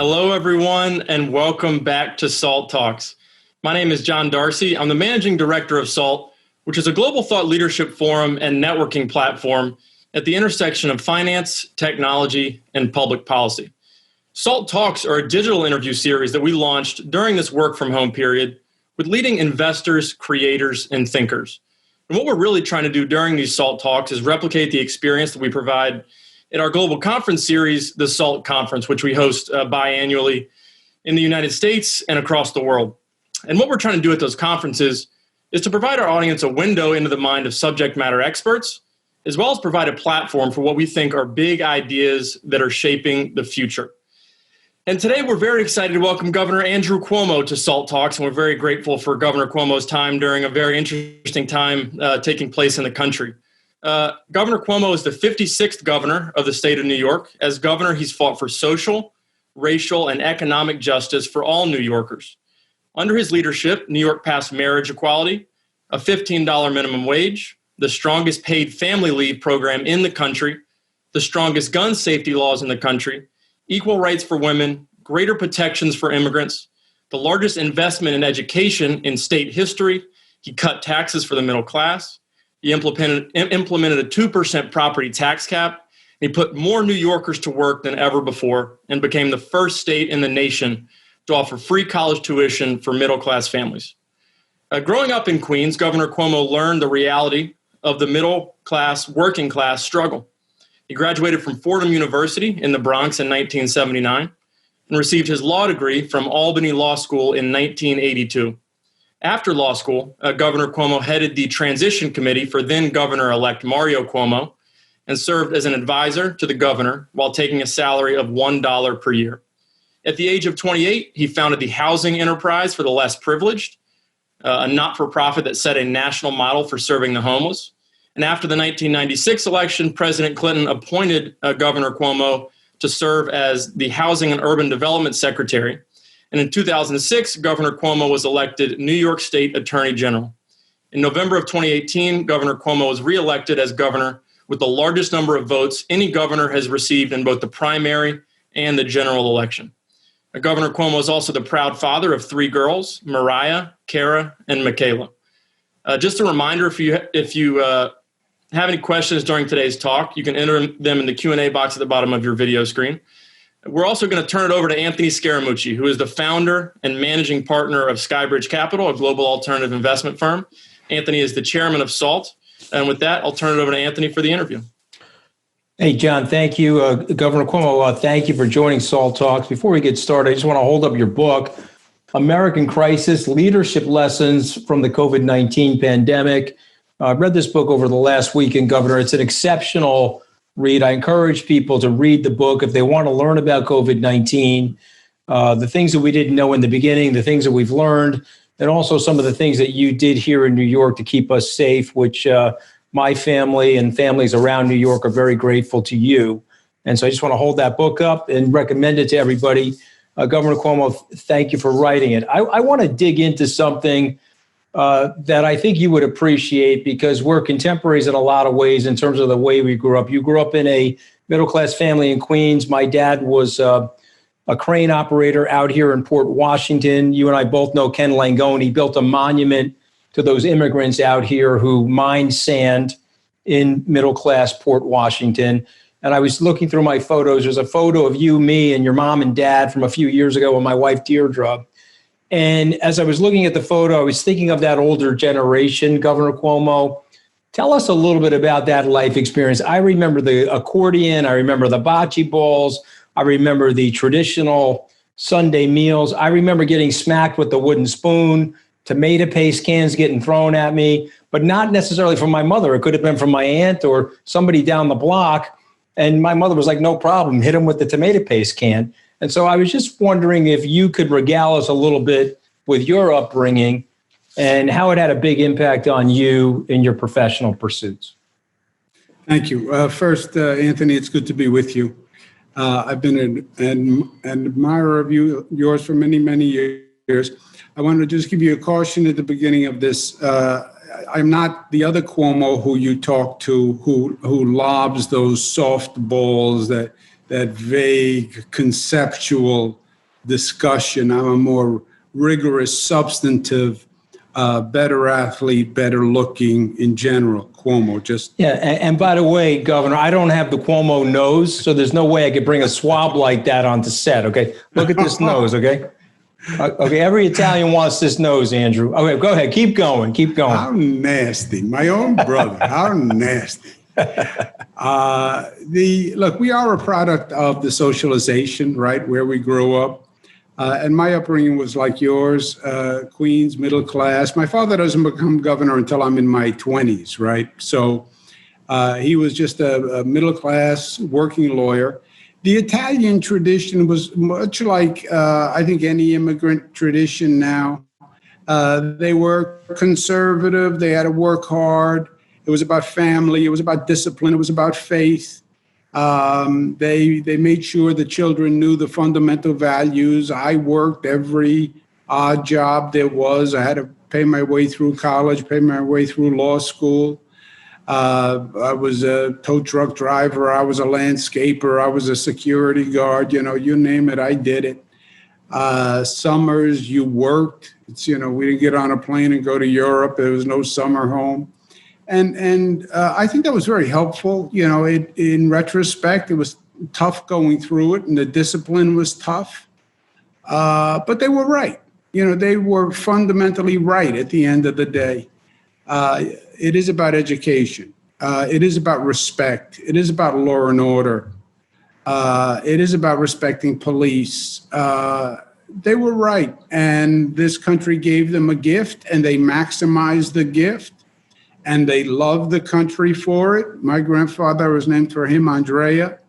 Hello, everyone, and welcome back to SALT Talks. My name is John Darcy. I'm the Managing Director of SALT, which is a global thought leadership forum and networking platform at the intersection of finance, technology, and public policy. SALT Talks are a digital interview series that we launched during this work from home period with leading investors, creators, and thinkers. And what we're really trying to do during these SALT Talks is replicate the experience that we provide in our global conference series, the SALT Conference, which we host biannually in the United States and across the world. And what we're trying to do at those conferences is to provide our audience a window into the mind of subject matter experts, as well as provide a platform for what we think are big ideas that are shaping the future. And today we're very excited to welcome Governor Andrew Cuomo to SALT Talks, and we're very grateful for Governor Cuomo's time during a very interesting time taking place in the country. Governor Cuomo is the 56th governor of the state of New York. As governor, he's fought for social, racial, and economic justice for all New Yorkers. Under his leadership, New York passed marriage equality, a $15 minimum wage, the strongest paid family leave program in the country, the strongest gun safety laws in the country, equal rights for women, greater protections for immigrants, the largest investment in education in state history. He cut taxes for the middle class. He implemented a 2% property tax cap. He put more New Yorkers to work than ever before and became the first state in the nation to offer free college tuition for middle-class families. Growing up in Queens, Governor Cuomo learned the reality of the middle-class, working-class struggle. He graduated from Fordham University in the Bronx in 1979 and received his law degree from Albany Law School in 1982. After law school, Governor Cuomo headed the transition committee for then Governor-elect Mario Cuomo and served as an advisor to the governor while taking a salary of $1 per year. At the age of 28, he founded the Housing Enterprise for the Less Privileged, a not-for-profit that set a national model for serving the homeless. And after the 1996 election, President Clinton appointed Governor Cuomo to serve as the Housing and Urban Development Secretary. And in 2006, Governor Cuomo was elected New York State Attorney General. In November of 2018, Governor Cuomo was reelected as governor with the largest number of votes any governor has received in both the primary and the general election. Governor Cuomo is also the proud father of 3 girls, Mariah, Kara, and Michaela. Just a reminder, if you have any questions during today's talk, you can enter them in the Q&A box at the bottom of your video screen. We're also going to turn it over to Anthony Scaramucci, who is the founder and managing partner of Skybridge Capital, a global alternative investment firm. Anthony is the chairman of SALT. And with that, I'll turn it over to Anthony for the interview. Hey, John, thank you. Governor Cuomo, thank you for joining SALT Talks. Before we get started, I just want to hold up your book, American Crisis, Leadership Lessons from the COVID-19 Pandemic. I read this book over the last weekend, Governor. It's an exceptional read. I encourage people to read the book if they want to learn about COVID-19, the things that we didn't know in the beginning, the things that we've learned, and also some of the things that you did here in New York to keep us safe, which my family and families around New York are very grateful to you. And so I just want to hold that book up and recommend it to everybody. Governor Cuomo, thank you for writing it. I want to dig into something that I think you would appreciate because we're contemporaries in a lot of ways in terms of the way we grew up. You grew up in a middle-class family in Queens. My dad was a crane operator out here in Port Washington. You and I both know Ken Langone. He built a monument to those immigrants out here who mined sand in middle-class Port Washington. And I was looking through my photos. There's a photo of you, me, and your mom and dad from a few years ago with my wife, Deirdre. And as I was looking at the photo, I was thinking of that older generation, Governor Cuomo. Tell us a little bit about that life experience. I remember the accordion. I remember the bocce balls. I remember the traditional Sunday meals. I remember getting smacked with the wooden spoon, tomato paste cans getting thrown at me, but not necessarily from my mother. It could have been from my aunt or somebody down the block. And my mother was like, no problem, hit him with the tomato paste can. And so I was just wondering if you could regale us a little bit with your upbringing and how it had a big impact on you in your professional pursuits. Thank you. First, Anthony, it's good to be with you. I've been an admirer of yours for many, many years. I wanted to just give you a caution at the beginning of this. I'm not the other Cuomo who you talk to, who lobs those soft balls, that vague conceptual discussion. I'm a more rigorous, substantive, better athlete, better looking in general. Cuomo just. Yeah, and by the way, Governor, I don't have the Cuomo nose, so there's no way I could bring a swab like that onto set, okay? Look at this nose, okay? Okay, every Italian wants this nose, Andrew. Okay, go ahead, keep going. How nasty. My own brother, how nasty. Look, we are a product of the socialization, right, where we grew up. And my upbringing was like yours, Queens, middle class. My father doesn't become governor until I'm in my 20s, right? So he was just a middle class working lawyer. The Italian tradition was much like, I think, any immigrant tradition now. They were conservative. They had to work hard. It was about family. It was about discipline. It was about faith. They made sure the children knew the fundamental values. I worked every odd job there was. I had to pay my way through college, pay my way through law school. I was a tow truck driver. I was a landscaper. I was a security guard. You name it, I did it. Summers, you worked. We didn't get on a plane and go to Europe. There was no summer home. And I think that was very helpful. In retrospect, it was tough going through it, and the discipline was tough. But they were right. They were fundamentally right at the end of the day. It is about education. It is about respect. It is about law and order. It is about respecting police. They were right. And this country gave them a gift, and they maximized the gift. And they loved the country for it. My grandfather was named for him, Andrea.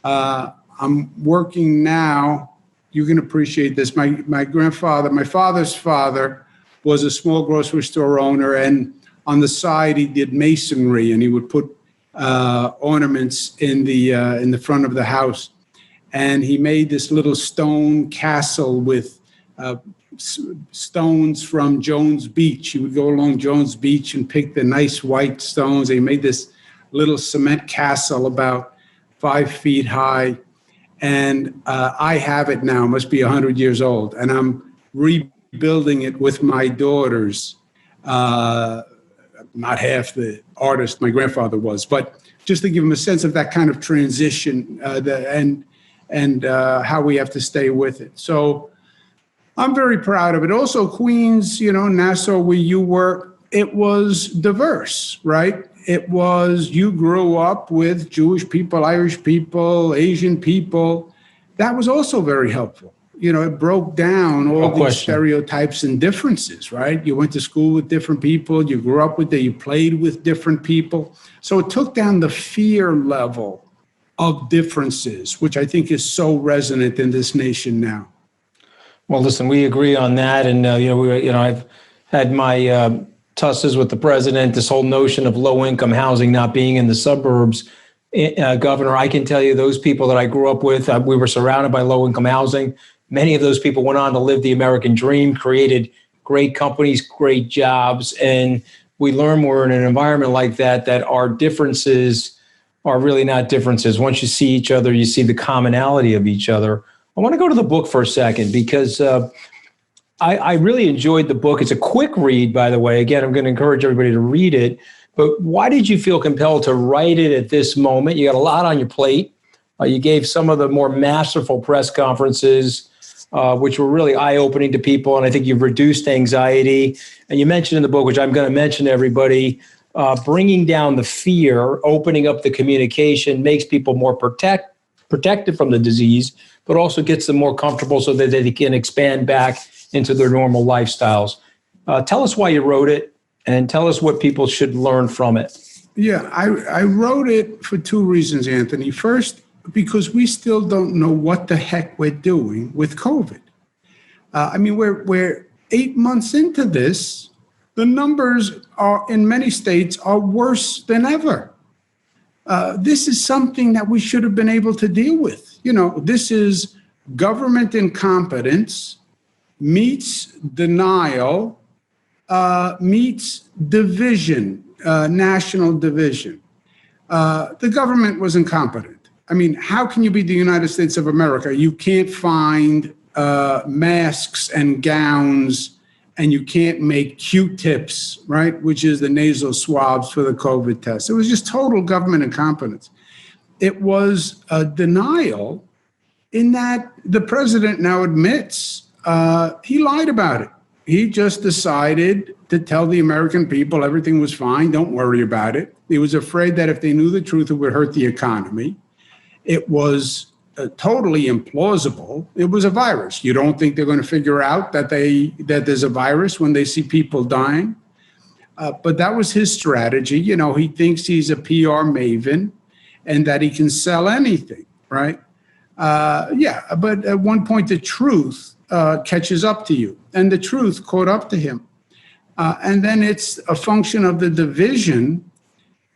I'm working now. You can appreciate this. My father's father was a small grocery store owner, and on the side he did masonry, and he would put ornaments in the front of the house. And he made this little stone castle with stones from Jones Beach. He would go along Jones Beach and pick the nice white stones. He made this little cement castle about 5 feet high. And I have it now, must be 100 years old. And I'm rebuilding it with my daughters. Not half the artist my grandfather was, but just to give them a sense of that kind of transition and how we have to stay with it. So I'm very proud of it. Also, Queens, Nassau, where you were, it was diverse, right? It was, you grew up with Jewish people, Irish people, Asian people. That was also very helpful. It broke down all these stereotypes and differences, right? You went to school with different people, you grew up with them, you played with different people. So it took down the fear level of differences, which I think is so resonant in this nation now. Well, listen, we agree on that, and I've had my tusses with the president. This whole notion of low-income housing not being in the suburbs, Governor, I can tell you those people that I grew up with, we were surrounded by low-income housing. Many of those people went on to live the American dream, created great companies, great jobs, and we learn we're in an environment like that our differences are really not differences. Once you see each other, you see the commonality of each other. I want to go to the book for a second because I really enjoyed the book. It's a quick read, by the way. Again, I'm going to encourage everybody to read it. But why did you feel compelled to write it at this moment? You got a lot on your plate. You gave some of the more masterful press conferences, which were really eye-opening to people. And I think you've reduced anxiety. And you mentioned in the book, which I'm going to mention to everybody, bringing down the fear, opening up the communication, makes people more protected from the disease, but also gets them more comfortable so that they can expand back into their normal lifestyles. Tell us why you wrote it and tell us what people should learn from it. Yeah, I wrote it for two reasons, Anthony. First, because we still don't know what the heck we're doing with COVID. We're 8 months into this. The numbers are in many states are worse than ever. This is something that we should have been able to deal with. This is government incompetence meets denial, meets division, national division. The government was incompetent. How can you be the United States of America? You can't find masks and gowns, and you can't make Q-tips, right, which is the nasal swabs for the COVID test. It was just total government incompetence. It was a denial in that the president now admits he lied about it. He just decided to tell the American people everything was fine, don't worry about it. He was afraid that if they knew the truth, it would hurt the economy. It was totally implausible. It was a virus. You don't think they're going to figure out that there's a virus when they see people dying? But that was his strategy. You know, he thinks he's a PR maven and that he can sell anything, right? But at one point, the truth catches up to you, and the truth caught up to him. And then it's a function of the division,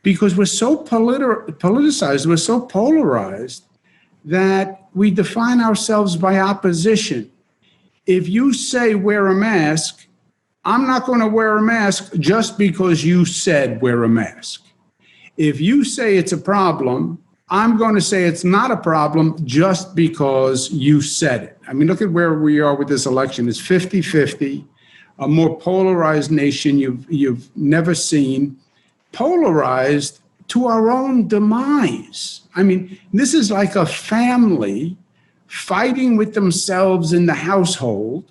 because we're so politicized, we're so polarized that we define ourselves by opposition. If you say wear a mask, I'm not going to wear a mask just because you said wear a mask. If you say it's a problem, I'm going to say it's not a problem just because you said it. I mean, look at where we are with this election. It's 50-50, a more polarized nation you've never seen, polarized to our own demise. I mean, this is like a family fighting with themselves in the household,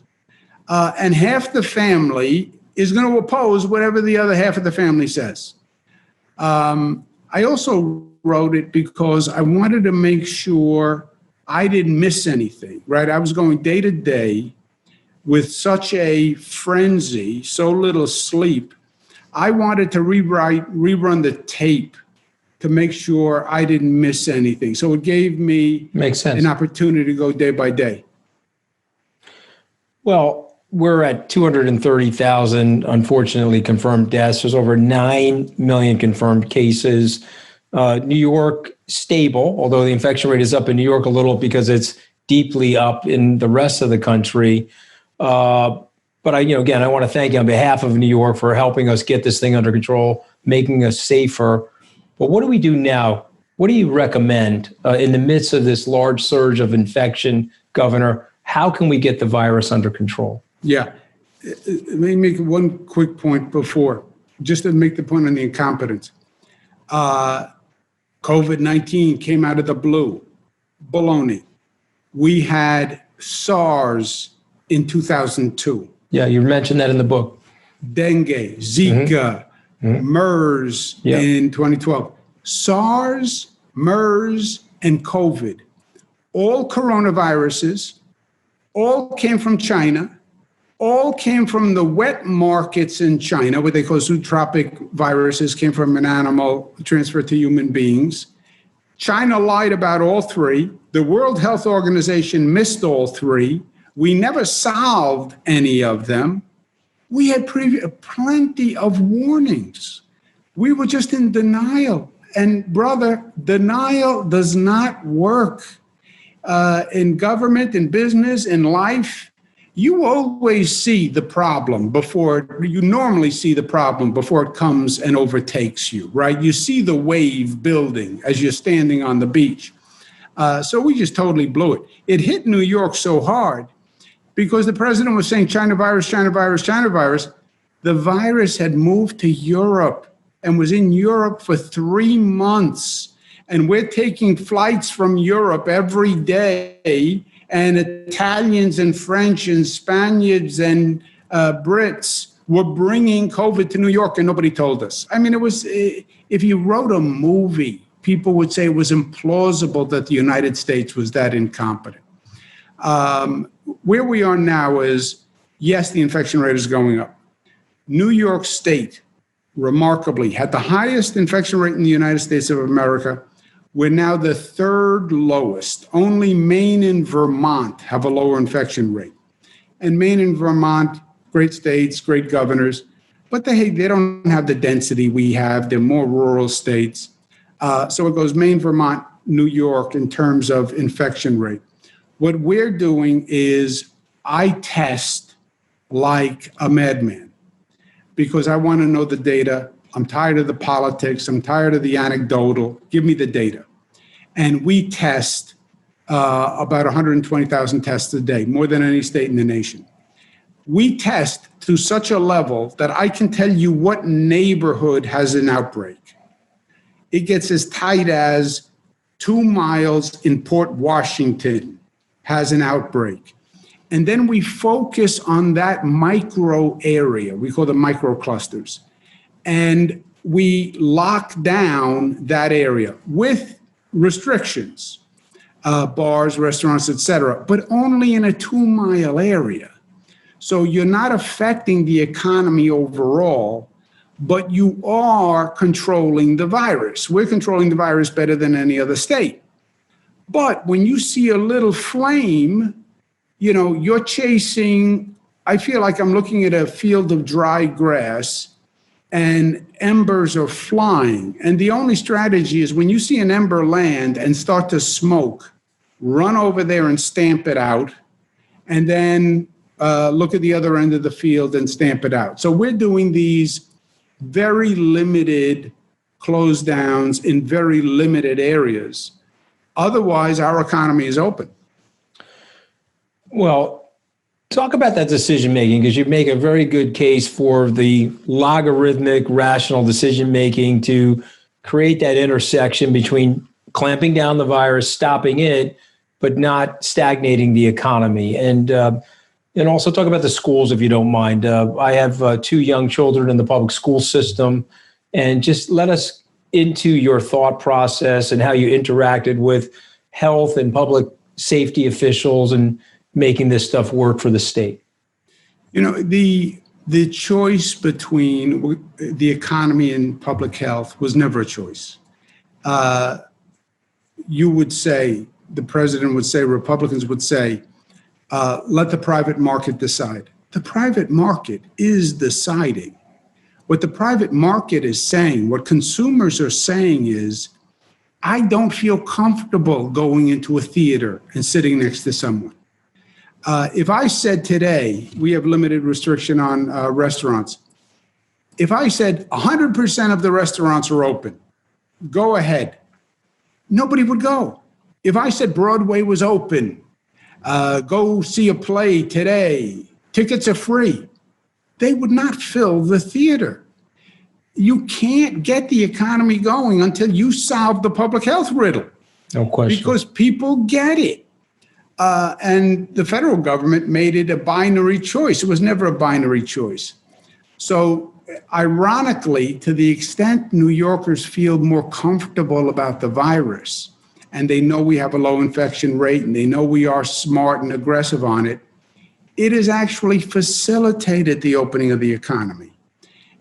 and half the family is going to oppose whatever the other half of the family says. I also wrote it because I wanted to make sure I didn't miss anything, right? I was going day to day with such a frenzy, so little sleep. I wanted to rerun the tape to make sure I didn't miss anything. So it gave me an opportunity to go day by day. Well, we're at 230,000, unfortunately, confirmed deaths. There's over 9 million confirmed cases. New York, stable, although the infection rate is up in New York a little because it's deeply up in the rest of the country. But I want to thank you on behalf of New York for helping us get this thing under control, making us safer. But what do we do now? What do you recommend in the midst of this large surge of infection, Governor? How can we get the virus under control? Yeah. Let me make one quick point before, just to make the point on the incompetence. COVID-19 came out of the blue. Baloney. We had SARS in 2002. Yeah, you mentioned that in the book. Dengue, Zika, MERS in 2012. SARS, MERS, and COVID, all coronaviruses, all came from China, all came from the wet markets in China, what they call zootropic viruses, came from an animal transferred to human beings. China lied about all three. The World Health Organization missed all three. We never solved any of them. We had plenty of warnings. We were just in denial. And brother, denial does not work. In government, in business, in life, you always see the problem you normally see the problem before it comes and overtakes you, right? You see the wave building as you're standing on the beach. So we just totally blew it. It hit New York so hard because the president was saying China virus, China virus, China virus. The virus had moved to Europe and was in Europe for 3 months. And we're taking flights from Europe every day, and Italians and French and Spaniards and Brits were bringing COVID to New York, and nobody told us. I mean, it was, if you wrote a movie, people would say it was implausible that the United States was that incompetent. Where we are now is, yes, the infection rate is going up. New York State, remarkably, had the highest infection rate in the United States of America. We're now the third lowest. Only Maine and Vermont have a lower infection rate. And Maine and Vermont, great states, great governors, but they don't have the density we have. They're more rural states. So it goes Maine, Vermont, New York in terms of infection rate. What we're doing is I test like a madman because I want to know the data. I'm tired of the politics. I'm tired of the anecdotal. Give me the data. And we test about 120,000 tests a day, more than any state in the nation. We test to such a level that I can tell you what neighborhood has an outbreak. It gets as tight as 2 miles in Port Washington has an outbreak. And then we focus on that micro area. We call them micro clusters. And we lock down that area with restrictions, bars, restaurants, et cetera, but only in a 2-mile area. So you're not affecting the economy overall, but you are controlling the virus. We're controlling the virus better than any other state. But when you see a little flame, you know, you're chasing, I feel like I'm looking at a field of dry grass and embers are flying. And the only strategy is when you see an ember land and start to smoke, run over there and stamp it out, and then look at the other end of the field and stamp it out. So we're doing these very limited close downs in very limited areas. Otherwise, our economy is open. Well, talk about that decision making, because you make a very good case for the logarithmic rational decision making to create that intersection between clamping down the virus, stopping it, but not stagnating the economy. And also talk about the schools, if you don't mind. I have 2 young children in the public school system, and just let us into your thought process and how you interacted with health and public safety officials and making this stuff work for the state. You know, the choice between the economy and public health was never a choice. You would say, the president would say, Republicans would say, let the private market decide. The private market is deciding. What the private market is saying, what consumers are saying is, I don't feel comfortable going into a theater and sitting next to someone. If I said today, we have limited restriction on restaurants. If I said 100% of the restaurants are open, go ahead, nobody would go. If I said Broadway was open, go see a play today, tickets are free, they would not fill the theater. You can't get the economy going until you solve the public health riddle. No question. Because people get it. And the federal government made it a binary choice. It was never a binary choice. So ironically, to the extent New Yorkers feel more comfortable about the virus, and they know we have a low infection rate, and they know we are smart and aggressive on it, it has actually facilitated the opening of the economy.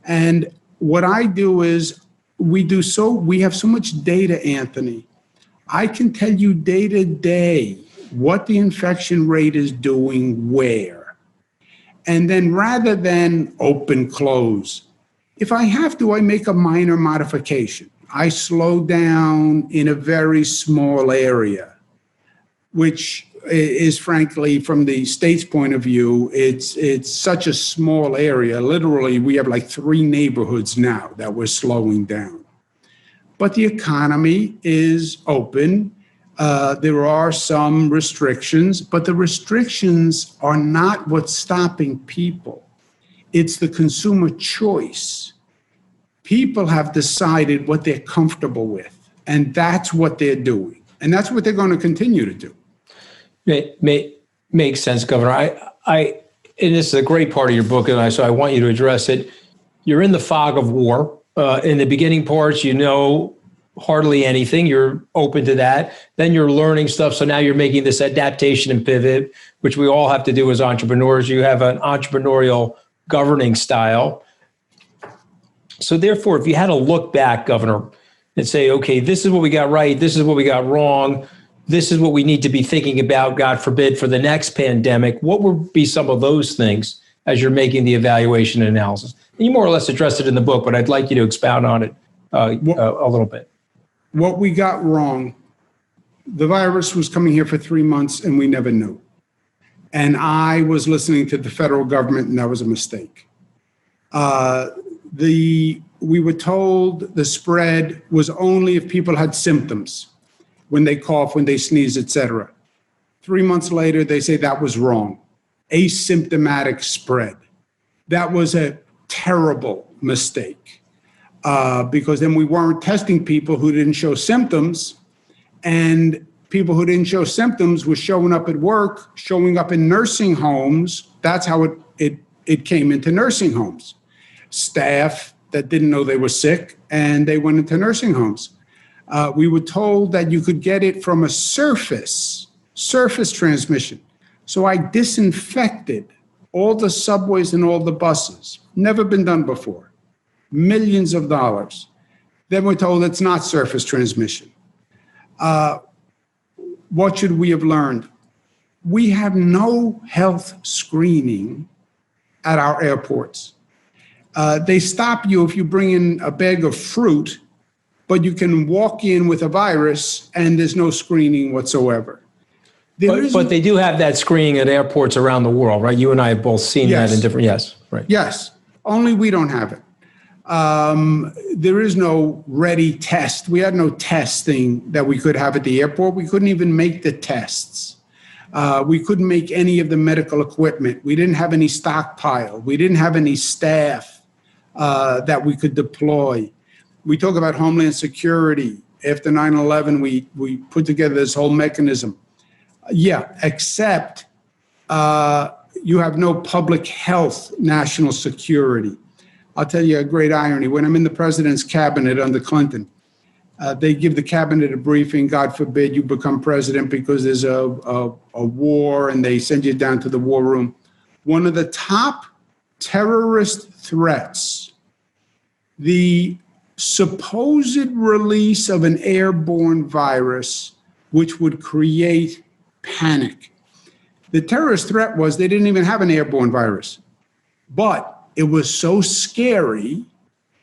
And what I do is we have so much data, Anthony. I can tell you day to day what the infection rate is doing where. And then rather than open, close, if I have to, I make a minor modification. I slow down in a very small area, which is frankly, from the state's point of view, it's such a small area. Literally, we have like 3 neighborhoods now that we're slowing down. But the economy is open. There are some restrictions, but the restrictions are not what's stopping people. It's the consumer choice. People have decided what they're comfortable with, and that's what they're doing. And that's what they're going to continue to do. Makes sense, Governor. And this is a great part of your book, and so I want you to address it. You're in the fog of war. In the beginning parts, you know hardly anything. You're open to that. Then you're learning stuff. So now you're making this adaptation and pivot, which we all have to do as entrepreneurs. You have an entrepreneurial governing style. So therefore, if you had to look back, Governor, and say, okay, this is what we got right, this is what we got wrong, this is what we need to be thinking about, God forbid, for the next pandemic, what would be some of those things as you're making the evaluation and analysis? And you more or less addressed it in the book, but I'd like you to expound on it a little bit. What we got wrong, the virus was coming here for 3 months and we never knew. And I was listening to the federal government, and that was a mistake. We were told the spread was only if people had symptoms, when they cough, when they sneeze, et cetera. 3 months later, they say that was wrong. Asymptomatic spread. That was a terrible mistake because then we weren't testing people who didn't show symptoms, and people who didn't show symptoms were showing up at work, showing up in nursing homes. That's how it came into nursing homes. Staff that didn't know they were sick, and they went into nursing homes. We were told that you could get it from a surface transmission. So I disinfected all the subways and all the buses. Never been done before. Millions of dollars. Then we're told it's not surface transmission. What should we have learned? We have no health screening at our airports. They stop you if you bring in a bag of fruit, but you can walk in with a virus and there's no screening whatsoever. But they do have that screening at airports around the world, right? You and I have both seen that in different, right. Yes, only we don't have it. There is no ready test. We had no testing that we could have at the airport. We couldn't even make the tests. We couldn't make any of the medical equipment. We didn't have any stockpile. We didn't have any staff that we could deploy. We talk about Homeland Security. After 9/11, we put together this whole mechanism. Except you have no public health national security. I'll tell you a great irony. When I'm in the president's cabinet under Clinton, they give the cabinet a briefing. God forbid you become president because there's a war, and they send you down to the war room. One of the top terrorist threats, the supposed release of an airborne virus, which would create panic. The terrorist threat was they didn't even have an airborne virus, but it was so scary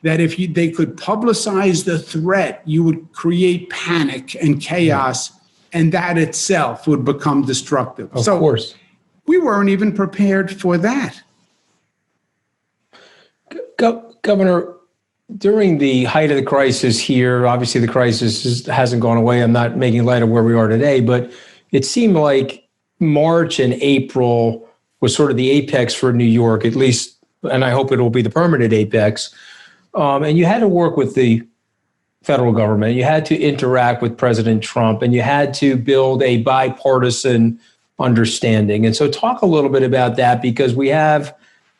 that if they could publicize the threat, you would create panic and chaos, and that itself would become destructive. Of course. We weren't even prepared for that. Governor, during the height of the crisis here, obviously the crisis hasn't gone away. I'm not making light of where we are today, but it seemed like March and April was sort of the apex for New York, at least, and I hope it will be the permanent apex. And you had to work with the federal government. You had to interact with President Trump, and you had to build a bipartisan understanding. And so talk a little bit about that, because we have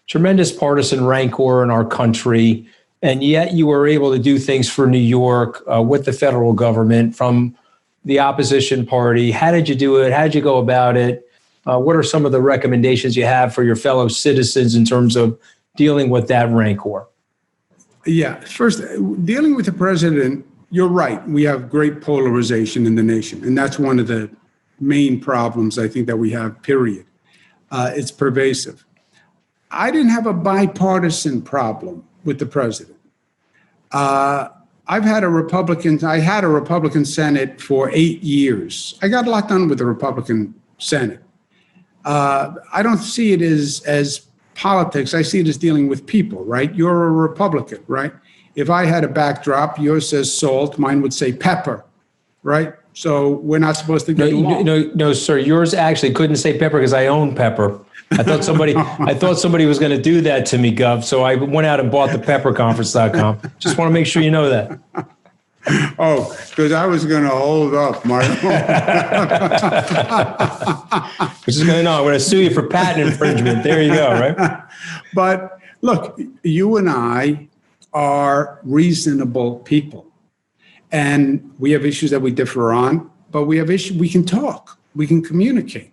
tremendous partisan rancor in our country, and yet you were able to do things for New York with the federal government from the opposition party. How did you do it? How did you go about it? What are some of the recommendations you have for your fellow citizens in terms of dealing with that rancor? First, dealing with the president, you're right. We have great polarization in the nation, and that's one of the main problems I think that we have, period. It's pervasive. I didn't have a bipartisan problem with the president. I had a Republican Senate for 8 years. I got a lot done with the Republican Senate. I don't see it as politics. I see it as dealing with people, right? You're a Republican, right? If I had a backdrop, yours says salt, mine would say pepper, right? So we're not supposed to get along. No, sir. Yours actually couldn't say pepper because I own pepper. I thought somebody was going to do that to me, Gov. So I went out and bought the pepperconference.com. Just want to make sure you know that. Oh, because I was going to hold up, Mark. I'm going to sue you for patent infringement. There you go, right? But look, you and I are reasonable people, and we have issues that we differ on, but we have issues. We can talk. We can communicate.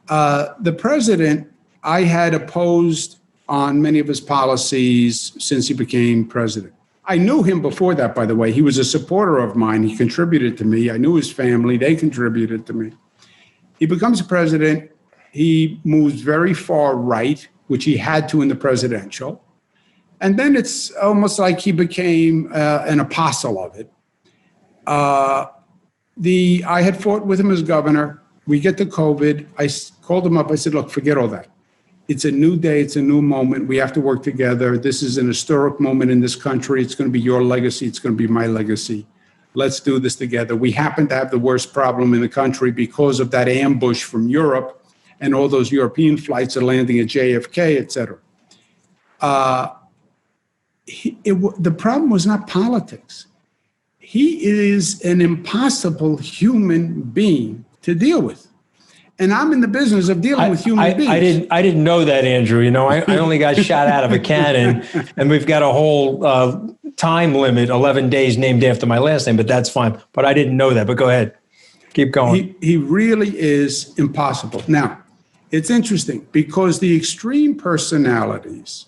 The president, I had opposed on many of his policies since he became president. I knew him before that, by the way. He was a supporter of mine. He contributed to me. I knew his family. They contributed to me. He becomes president. He moves very far right, which he had to in the presidential. And then it's almost like he became an apostle of it. I had fought with him as governor. We get to COVID. I called him up. I said, look, forget all that. It's a new day. It's a new moment. We have to work together. This is an historic moment in this country. It's going to be your legacy. It's going to be my legacy. Let's do this together. We happen to have the worst problem in the country because of that ambush from Europe and all those European flights are landing at JFK, et cetera. The problem was not politics. He is an impossible human being to deal with. And I'm in the business of dealing with human beings. I didn't know that, Andrew. You know, I only got shot out of a cannon, and we've got a whole time limit, 11 days named after my last name, but that's fine. But I didn't know that. But go ahead. Keep going. He really is impossible. Now, it's interesting because the extreme personalities,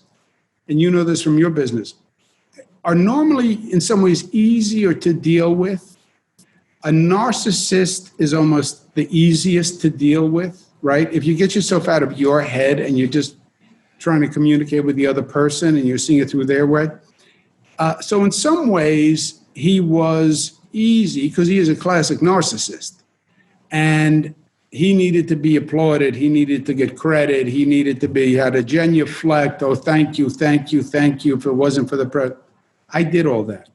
and you know this from your business, are normally in some ways easier to deal with. A narcissist is almost the easiest to deal with, right? If you get yourself out of your head and you're just trying to communicate with the other person and you're seeing it through their way. So in some ways, he was easy because he is a classic narcissist. And he needed to be applauded. He needed to get credit. He needed to be, had a genuflect. Oh, thank you, thank you, thank you. If it wasn't for the press, I did all that.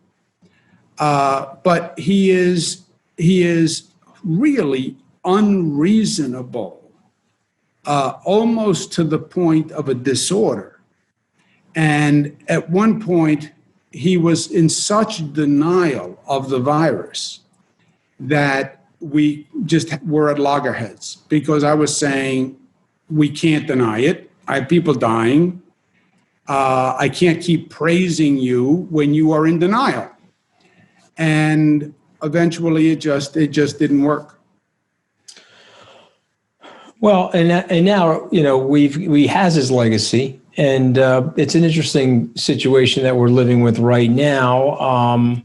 But he is really unreasonable, almost to the point of a disorder. And at one point, he was in such denial of the virus that we just were at loggerheads because I was saying, we can't deny it. I have people dying. I can't keep praising you when you are in denial. And eventually it just didn't work. Well, and now, you know, he has his legacy, and it's an interesting situation that we're living with right now.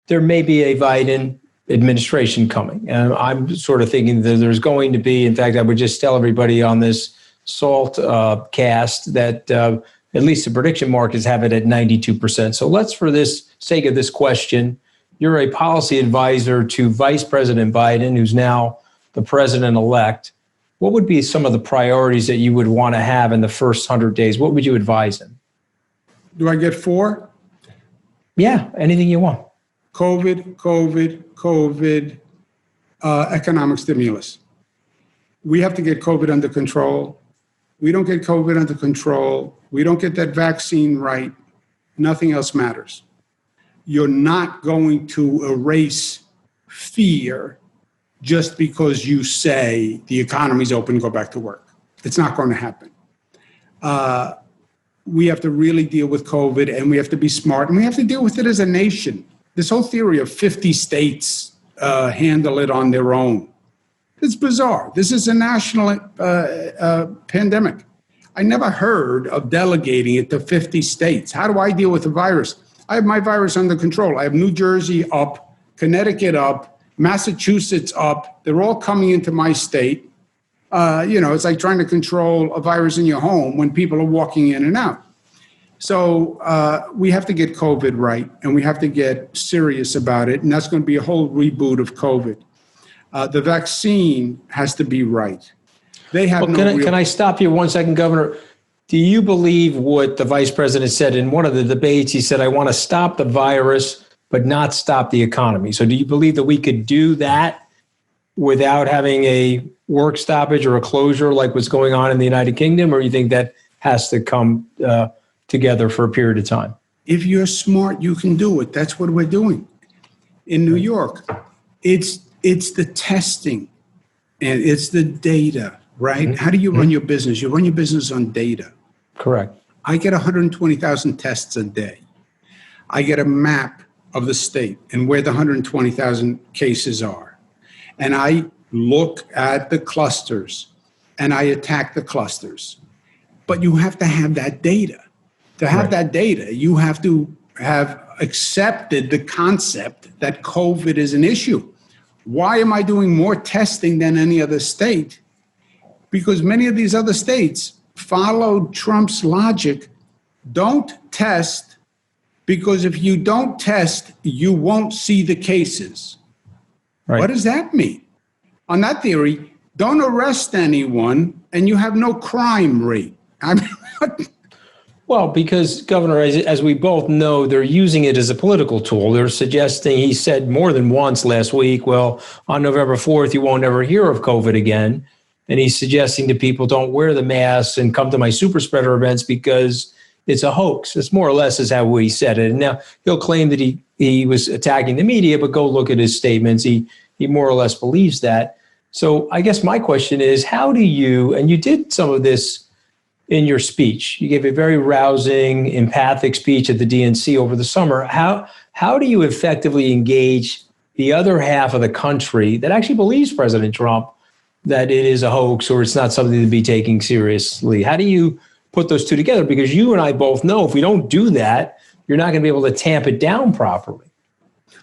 There may be a Biden administration coming, and I'm sort of thinking that there's going to be, in fact, I would just tell everybody on this SALT cast that at least the prediction markets have it at 92%. So let's, for this sake of this question, you're a policy advisor to Vice President Biden, who's now the president-elect. What would be some of the priorities that you would want to have in the first 100 days? What would you advise him? Do I get 4? Yeah, anything you want. COVID, economic stimulus. We have to get COVID under control. We don't get COVID under control. We don't get that vaccine right. Nothing else matters. You're not going to erase fear just because you say the economy's open, go back to work. It's not going to happen. We have to really deal with COVID, and we have to be smart, and we have to deal with it as a nation. This whole theory of 50 states handle it on their own. It's bizarre. This is a national pandemic. I never heard of delegating it to 50 states. How do I deal with the virus? I have my virus under control. I have New Jersey up, Connecticut up, Massachusetts up. They're all coming into my state. It's like trying to control a virus in your home when people are walking in and out. So we have to get COVID right, and we have to get serious about it. And that's going to be a whole reboot of COVID. The vaccine has to be right. They have Can I stop you 1 second, Governor? Do you believe what the vice president said in one of the debates? He said, I want to stop the virus, but not stop the economy. So do you believe that we could do that without having a work stoppage or a closure like what's going on in the United Kingdom? Or you think that has to come together for a period of time? If you're smart, you can do it. That's what we're doing. In New York, it's the testing and it's the data, right? Mm-hmm. How do you run your business? You run your business on data. Correct. I get 120,000 tests a day. I get a map of the state and where the 120,000 cases are. And I look at the clusters and I attack the clusters. But you have to have that data. To have that data, you have to have accepted the concept that COVID is an issue. Why am I doing more testing than any other state? Because many of these other states followed Trump's logic. Don't test, because if you don't test, you won't see the cases. Right. What does that mean? On that theory, don't arrest anyone and you have no crime rate. I mean, Well, because, Governor, as we both know, they're using it as a political tool. They're suggesting, he said more than once last week, well, on November 4th, you won't ever hear of COVID again. And he's suggesting to people, don't wear the masks and come to my super spreader events because it's a hoax. It's more or less is how he said it. And now he'll claim that he was attacking the media, but go look at his statements. He more or less believes that. So I guess my question is, how do you, and you did some of this in your speech, you gave a very rousing, empathic speech at the DNC over the summer. How do you effectively engage the other half of the country that actually believes President Trump that it is a hoax or it's not something to be taken seriously? How do you put those two together? Because you and I both know if we don't do that, you're not going to be able to tamp it down properly.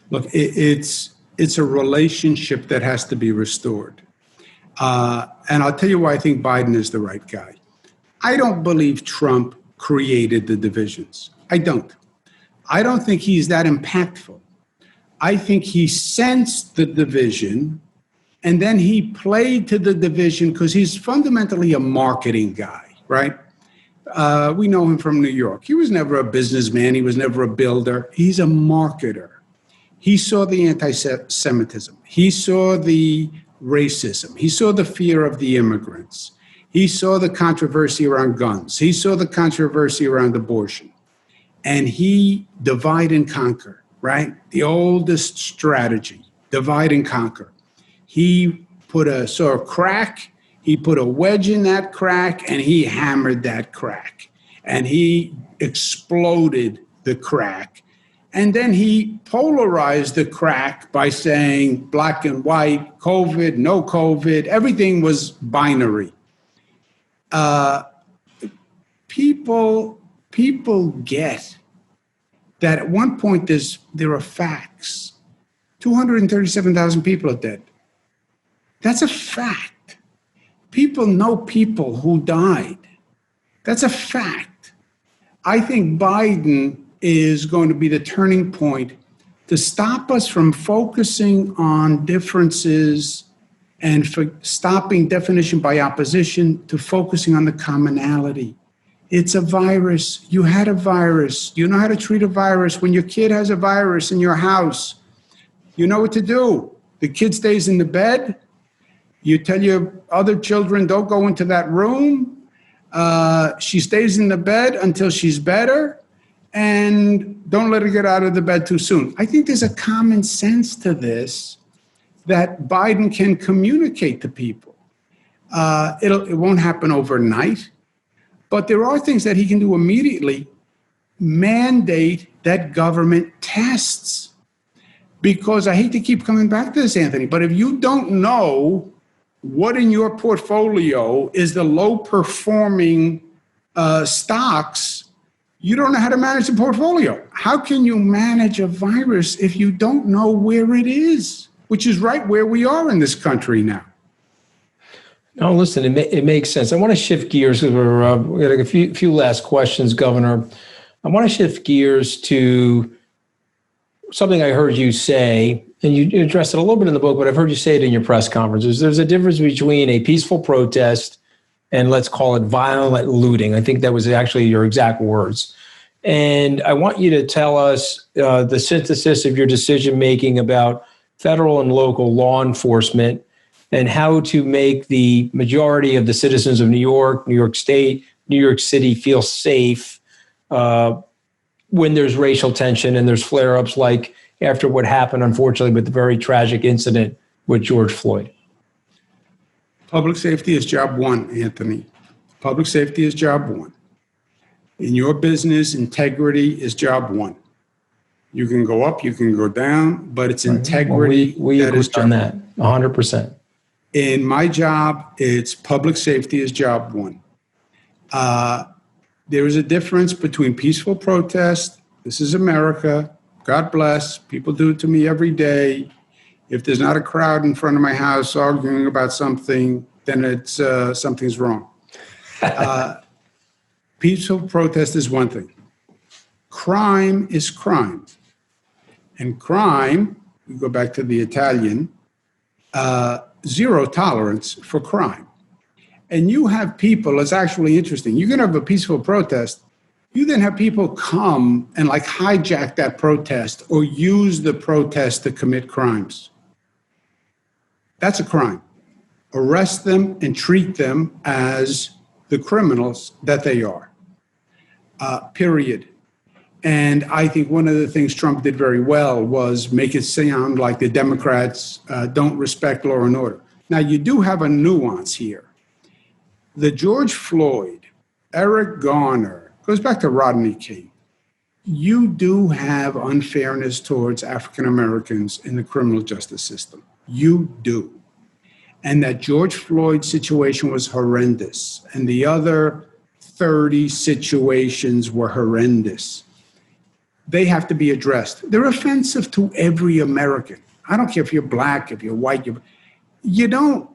Look, it's a relationship that has to be restored. And I'll tell you why I think Biden is the right guy. I don't believe Trump created the divisions. I don't think he's that impactful. I think he sensed the division and then he played to the division because he's fundamentally a marketing guy, right? We know him from New York. He was never a businessman. He was never a builder. He's a marketer. He saw the anti-Semitism. He saw the racism. He saw the fear of the immigrants. He saw the controversy around guns. He saw the controversy around abortion. And he divide and conquer, right? The oldest strategy, divide and conquer. He saw a crack, he put a wedge in that crack, and he hammered that crack. And he exploded the crack. And then he polarized the crack by saying black and white, COVID, no COVID, everything was binary. People get that at one point there are facts. 237,000 people are dead. That's a fact. People know people who died. That's a fact. I think Biden is going to be the turning point to stop us from focusing on differences and for stopping definition by opposition to focusing on the commonality. It's a virus. You had a virus. You know how to treat a virus. When your kid has a virus in your house, you know what to do. The kid stays in the bed. You tell your other children, don't go into that room. She stays in the bed until she's better. And don't let her get out of the bed too soon. I think there's a common sense to this that Biden can communicate to people. It won't happen overnight, but there are things that he can do immediately. Mandate that government tests. Because I hate to keep coming back to this, Anthony, but if you don't know what in your portfolio is the low performing stocks, you don't know how to manage the portfolio. How can you manage a virus if you don't know where it is? Which is right where we are in this country now. No, listen, it makes sense. I want to shift gears because we got a few last questions, Governor. I want to shift gears to something I heard you say, and you addressed it a little bit in the book, but I've heard you say it in your press conferences. There's a difference between a peaceful protest and let's call it violent looting. I think that was actually your exact words. And I want you to tell us the synthesis of your decision-making about federal and local law enforcement and how to make the majority of the citizens of New York, New York State, New York City feel safe when there's racial tension and there's flare-ups like after what happened, unfortunately, with the very tragic incident with George Floyd. Public safety is job one, Anthony. Public safety is job one. In your business, integrity is job one. You can go up, you can go down, but it's integrity. Well, we agree on that, 100%. In my job, it's public safety is job one. There is a difference between peaceful protest. This is America. God bless. People do it to me every day. If there's not a crowd in front of my house arguing about something, then it's something's wrong. Peaceful protest is one thing. Crime is crime. And crime, we go back to the Italian, zero tolerance for crime. And you have people, it's actually interesting. You can have a peaceful protest, You then have people come and like hijack that protest or use the protest to commit crimes. That's a crime. Arrest them and treat them as the criminals that they are, period. And I think one of the things Trump did very well was make it sound like the Democrats don't respect law and order. Now, you do have a nuance here. The George Floyd, Eric Garner, goes back to Rodney King. You do have unfairness towards African Americans in the criminal justice system. You do. And that George Floyd situation was horrendous, and the other 30 situations were horrendous. They have to be addressed. They're offensive to every American. I don't care if you're black, if you're white. We don't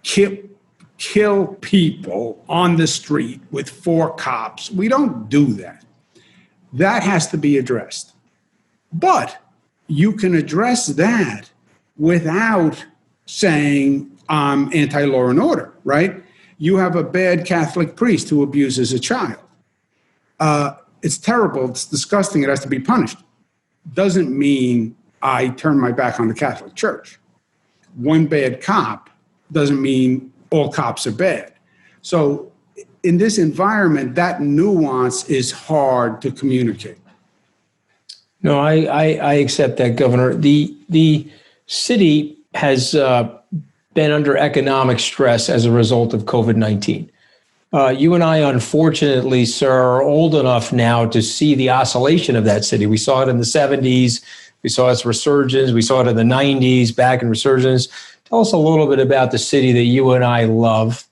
kill people on the street with 4 cops. We don't do that. That has to be addressed. But you can address that without saying I'm anti-law and order, right? You have a bad Catholic priest who abuses a child. It's terrible, it's disgusting, it has to be punished. Doesn't mean I turn my back on the Catholic Church. One bad cop doesn't mean all cops are bad. So in this environment, that nuance is hard to communicate. No, I accept that, Governor. The city has been under economic stress as a result of COVID-19. You and I, unfortunately, sir, are old enough now to see the oscillation of that city. We saw it in the 70s. We saw its resurgence. We saw it in the 90s, back in resurgence. Tell us a little bit about the city that you and I love.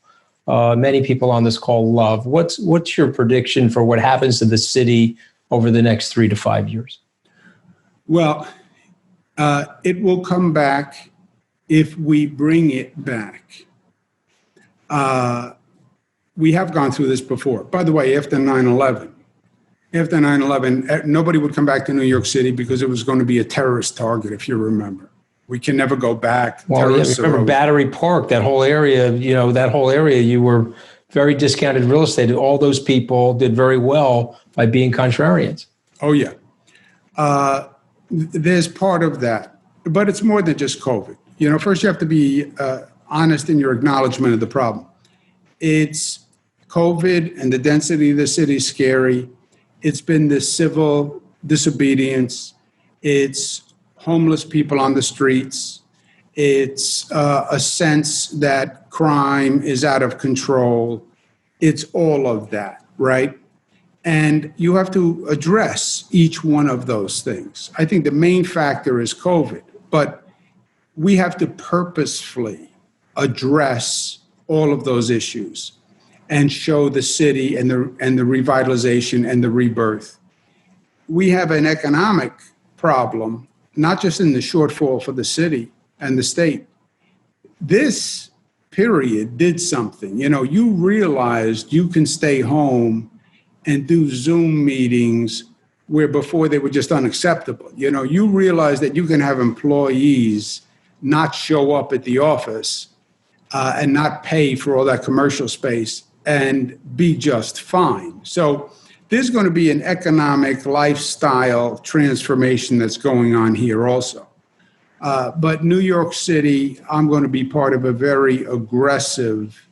Many people on this call love. What's your prediction for what happens to the city over the next 3 to 5 years? Well, it will come back if we bring it back. We have gone through this before. By the way, after 9/11, nobody would come back to New York City because it was going to be a terrorist target, if you remember. We can never go back. Well, yeah, remember Battery Park, that whole area, you were very discounted real estate. All those people did very well by being contrarians. Oh, yeah. There's part of that, but it's more than just COVID. First you have to be honest in your acknowledgement of the problem. It's COVID and the density of the city is scary. It's been the civil disobedience. It's homeless people on the streets. It's a sense that crime is out of control. It's all of that, right? And you have to address each one of those things. I think the main factor is COVID, but we have to purposefully address all of those issues and show the city and the revitalization and the rebirth. We have an economic problem, not just in the shortfall for the city and the state. This period did something. You realized you can stay home and do Zoom meetings where before they were just unacceptable. You realize that you can have employees not show up at the office and not pay for all that commercial space and be just fine. So there's going to be an economic lifestyle transformation that's going on here also. But New York City, I'm going to be part of a very aggressive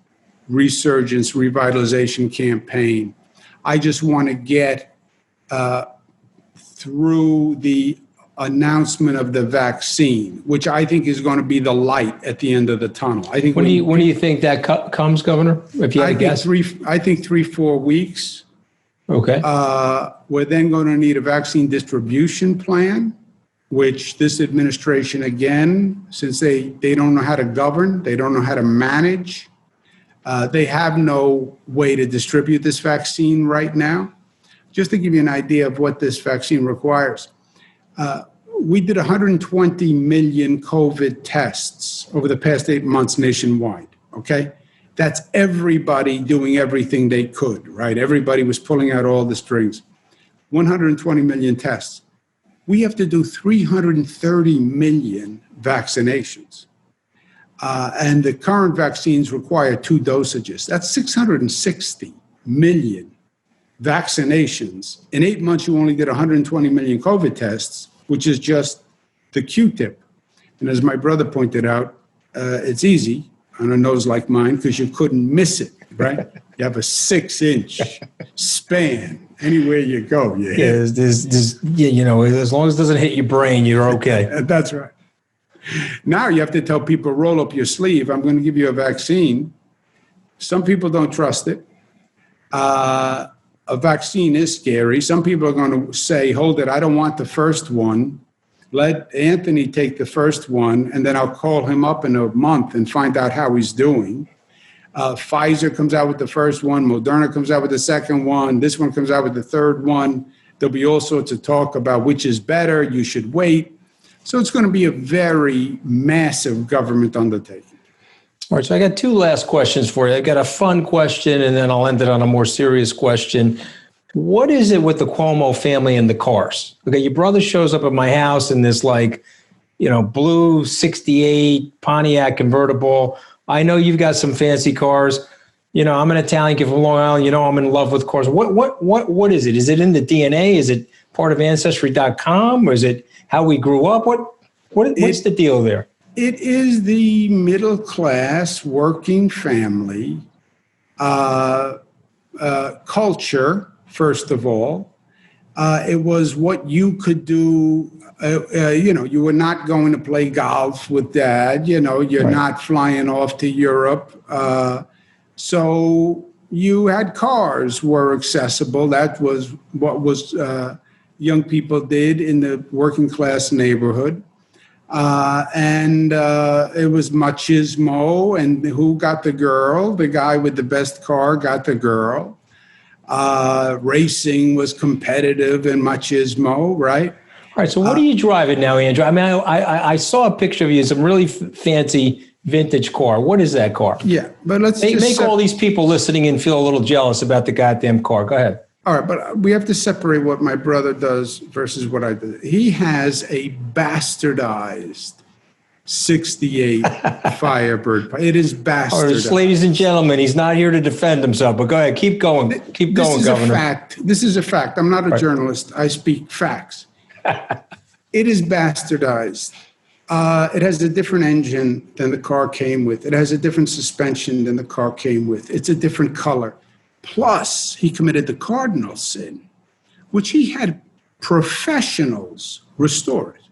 resurgence, revitalization campaign. I just want to get through the announcement of the vaccine, which I think is going to be the light at the end of the tunnel. I think. When do you think that comes, Governor? If you had to guess, I think 3-4 weeks. Okay. We're then going to need a vaccine distribution plan, which this administration, again, since they don't know how to govern, they don't know how to manage. They have no way to distribute this vaccine right now. Just to give you an idea of what this vaccine requires, we did 120 million COVID tests over the past 8 months nationwide, okay? That's everybody doing everything they could, right? Everybody was pulling out all the strings. 120 million tests. We have to do 330 million vaccinations. And the current vaccines require 2 dosages. That's 660 million vaccinations. In 8 months, you only did 120 million COVID tests, which is just the Q-tip. And as my brother pointed out, it's easy on a nose like mine because you couldn't miss it, right? You have a 6-inch span. Anywhere you go, you hit. As long as it doesn't hit your brain, you're okay. That's right. Now you have to tell people, roll up your sleeve. I'm going to give you a vaccine. Some people don't trust it. A vaccine is scary. Some people are going to say, hold it, I don't want the first one. Let Anthony take the first one, and then I'll call him up in a month and find out how he's doing. Pfizer comes out with the first one. Moderna comes out with the second one. This one comes out with the third one. There'll be all sorts of talk about which is better. You should wait. So it's going to be a very massive government undertaking. All right, so I got two last questions for you. I got a fun question, and then I'll end it on a more serious question. What is it with the Cuomo family and the cars? Okay, your brother shows up at my house in this blue 68 Pontiac convertible. I know you've got some fancy cars. I'm an Italian kid from Long Island. I'm in love with cars. What is it? Is it in the DNA? Is it part of Ancestry.com? Or is it how we grew up? What's the deal there? It is the middle class working family culture, first of all. It was what you could do. You were not going to play golf with dad. You're right. Not flying off to Europe. So you had cars were accessible. That was what young people did in the working class neighborhood. And it was machismo, and who got the girl? The guy with the best car got the girl. Racing was competitive and machismo, right? All right, so what are you driving now, Andrew? I mean, I saw a picture of you in some really fancy vintage car. What is that car? Yeah, but let's make all these people listening in feel a little jealous about the goddamn car. Go ahead. All right, but we have to separate what my brother does versus what I do. He has a bastardized 68 Firebird. It is bastardized. Ladies and gentlemen, he's not here to defend himself, but go ahead. Keep going. Keep going, Governor. This is a fact. I'm not a journalist. I speak facts. It is bastardized. It has a different engine than the car came with. It has a different suspension than the car came with. It's a different color. Plus, he committed the cardinal sin, which he had professionals restore it.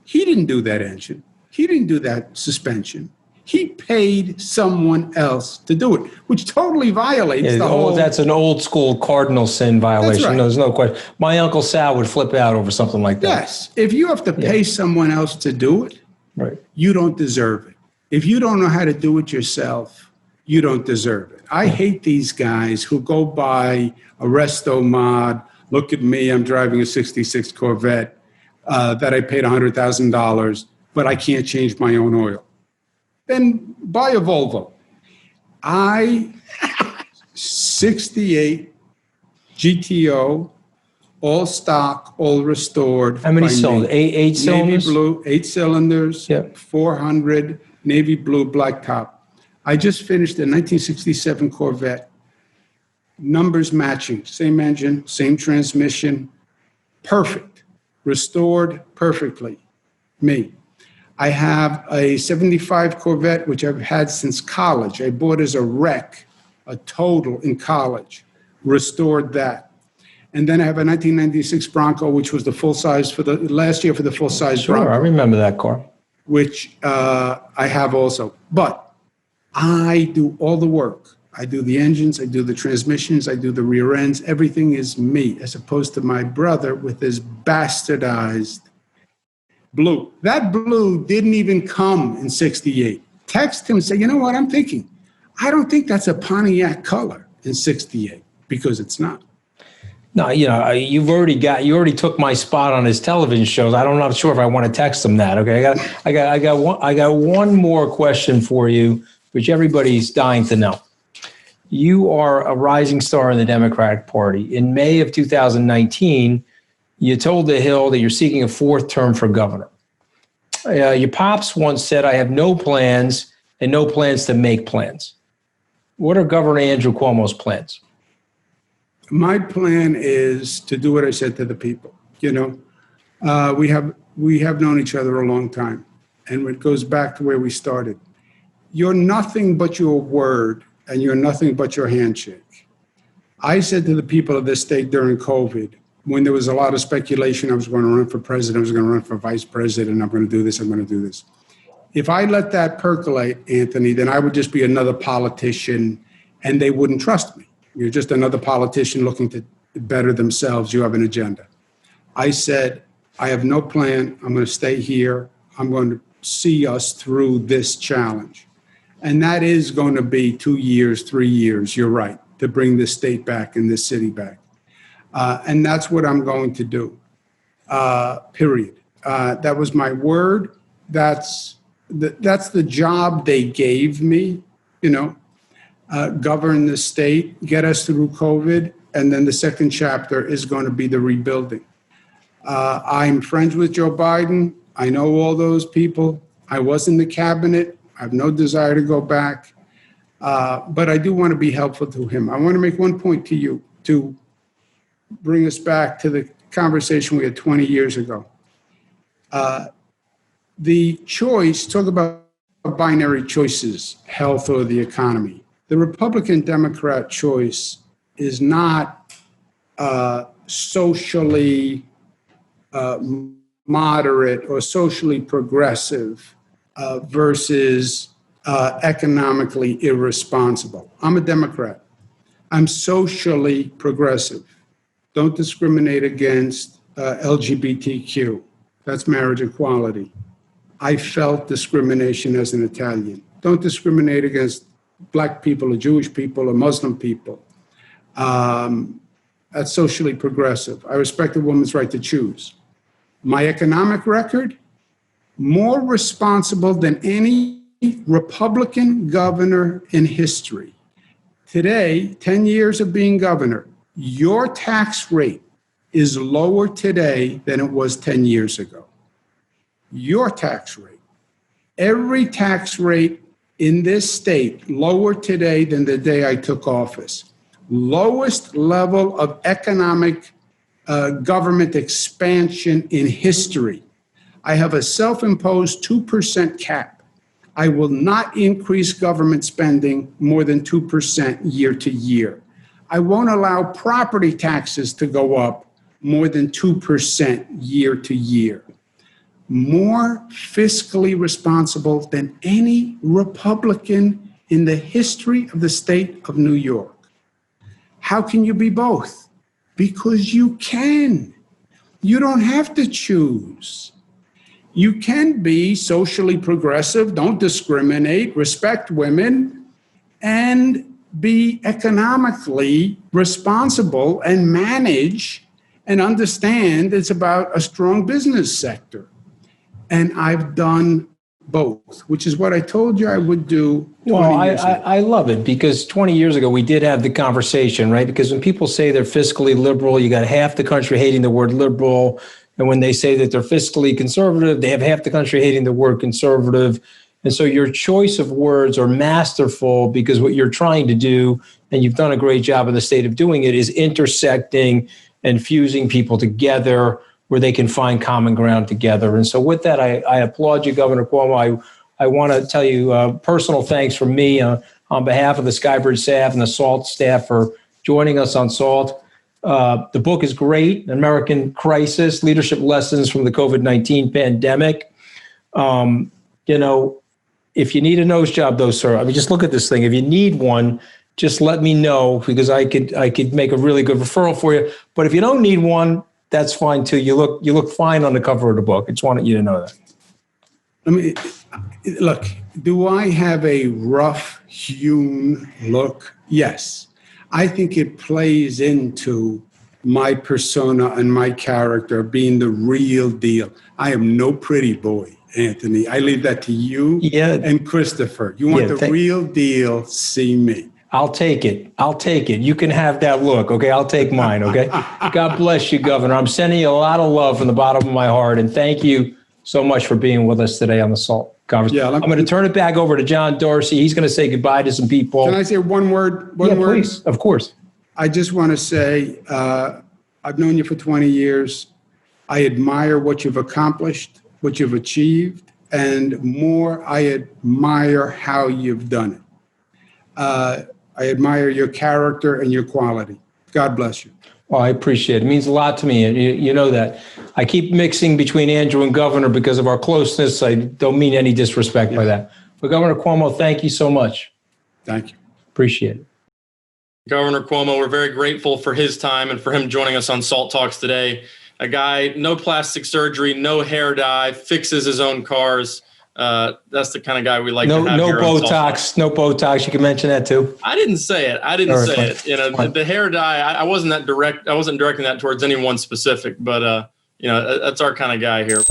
He didn't do that engine. He didn't do that suspension. He paid someone else to do it, which totally violates the whole... That's an old school cardinal sin violation. That's right. There's no question. My Uncle Sal would flip out over something like that. Yes. If you have to pay someone else to do it, right, you don't deserve it. If you don't know how to do it yourself, you don't deserve it. I hate these guys who go buy a resto mod. Look at me, I'm driving a 66 Corvette that I paid $100,000, but I can't change my own oil. Then buy a Volvo. 68 GTO, all stock, all restored. How many cylinders? Eight cylinders? Navy blue, 8 cylinders, yep. 400, navy blue, black top. I just finished a 1967 Corvette. Numbers matching, same engine, same transmission, perfect, restored perfectly, me. I have a 75 Corvette, which I've had since college. I bought as a wreck, a total in college, restored that. And then I have a 1996 Bronco, which was the full size for the last year for the full size Bronco. Sure, I remember that car. Which I have also. But I do all the work. I do the engines, I do the transmissions, I do the rear ends. Everything is me, as opposed to my brother with his bastardized blue. That blue didn't even come in 68. Text him and say, you know what I'm thinking? I don't think that's a Pontiac color in 68, because it's not. No, you already took my spot on his television shows. I'm not sure if I want to text him that. Okay, I got one more question for you, which everybody's dying to know. You are a rising star in the Democratic Party. In May of 2019, you told The Hill that you're seeking a fourth term for governor. Your pops once said, I have no plans and no plans to make plans. What are Governor Andrew Cuomo's plans? My plan is to do what I said to the people. We have known each other a long time, and it goes back to where we started. You're nothing but your word, and you're nothing but your handshake. I said to the people of this state during COVID, when there was a lot of speculation, I was going to run for president, I was going to run for vice president, I'm going to do this, I'm going to do this. If I let that percolate, Anthony, then I would just be another politician, and they wouldn't trust me. You're just another politician looking to better themselves. You have an agenda. I said, I have no plan. I'm going to stay here. I'm going to see us through this challenge. And that is going to be 2 years, 3 years, you're right, to bring this state back and this city back. And that's what I'm going to do, period. That was my word. That's the job they gave me, govern the state, get us through COVID, and then the second chapter is going to be the rebuilding. I'm friends with Joe Biden. I know all those people. I was in the cabinet. I have no desire to go back, but I do want to be helpful to him. I want to make one point to you to bring us back to the conversation we had 20 years ago. The choice, talk about binary choices, health or the economy. The Republican-Democrat choice is not socially moderate or socially progressive versus economically irresponsible. I'm a Democrat. I'm socially progressive. Don't discriminate against LGBTQ. That's marriage equality. I felt discrimination as an Italian. Don't discriminate against Black people or Jewish people or Muslim people. That's socially progressive. I respect a woman's right to choose. My economic record, more responsible than any Republican governor in history. Today, 10 years of being governor, your tax rate is lower today than it was 10 years ago. Your tax rate. Every tax rate in this state lower today than the day I took office. Lowest level of economic government expansion in history. I have a self-imposed 2% cap. I will not increase government spending more than 2% year to year. I won't allow property taxes to go up more than 2% year to year. More fiscally responsible than any Republican in the history of the state of New York. How can you be both? Because you can. You don't have to choose. You can be socially progressive, don't discriminate, respect women, and be economically responsible and manage and understand it's about a strong business sector. And I've done both, which is what I told you I would do 20 years ago. I love it because 20 years ago, we did have the conversation, right? Because when people say they're fiscally liberal, you got half the country hating the word liberal. And when they say that they're fiscally conservative, they have half the country hating the word conservative. And so your choice of words are masterful because what you're trying to do, and you've done a great job in the state of doing it, is intersecting and fusing people together where they can find common ground together. And so with that, I applaud you, Governor Cuomo. I want to tell you personal thanks from me on behalf of the Skybridge staff and the SALT staff for joining us on SALT. The book is great, American Crisis, Leadership Lessons from the COVID-19 Pandemic. If you need a nose job, though, sir, I mean, just look at this thing. If you need one, just let me know because I could make a really good referral for you. But if you don't need one, that's fine too. You look fine on the cover of the book. I just wanted you to know that. Look, do I have a rough-hewn look? Yes. I think it plays into my persona and my character being the real deal. I am no pretty boy, Anthony. I leave that to you and Christopher. You want the real deal, see me. I'll take it. You can have that look, okay? I'll take mine, okay? God bless you, Governor. I'm sending you a lot of love from the bottom of my heart, and thank you so much for being with us today on the SALT conversation. Yeah, I'm going to turn it back over to John Darcy. He's going to say goodbye to some people. Can I say one word? Please, of course. I just want to say, I've known you for 20 years. I admire what you've accomplished, what you've achieved, and more, I admire how you've done it. I admire your character and your quality. God bless you. Well, I appreciate it. It means a lot to me. You know that. I keep mixing between Andrew and Governor because of our closeness. I don't mean any disrespect by that. But Governor Cuomo, thank you so much. Thank you. Appreciate it. Governor Cuomo, we're very grateful for his time and for him joining us on Salt Talks today. A guy, no plastic surgery, no hair dye, fixes his own cars. That's the kind of guy we like to have here on Salt Talks. No Botox. You can mention that too. I didn't say it. You know, the hair dye, I wasn't that direct. I wasn't directing that towards anyone specific, but you know, that's our kind of guy here.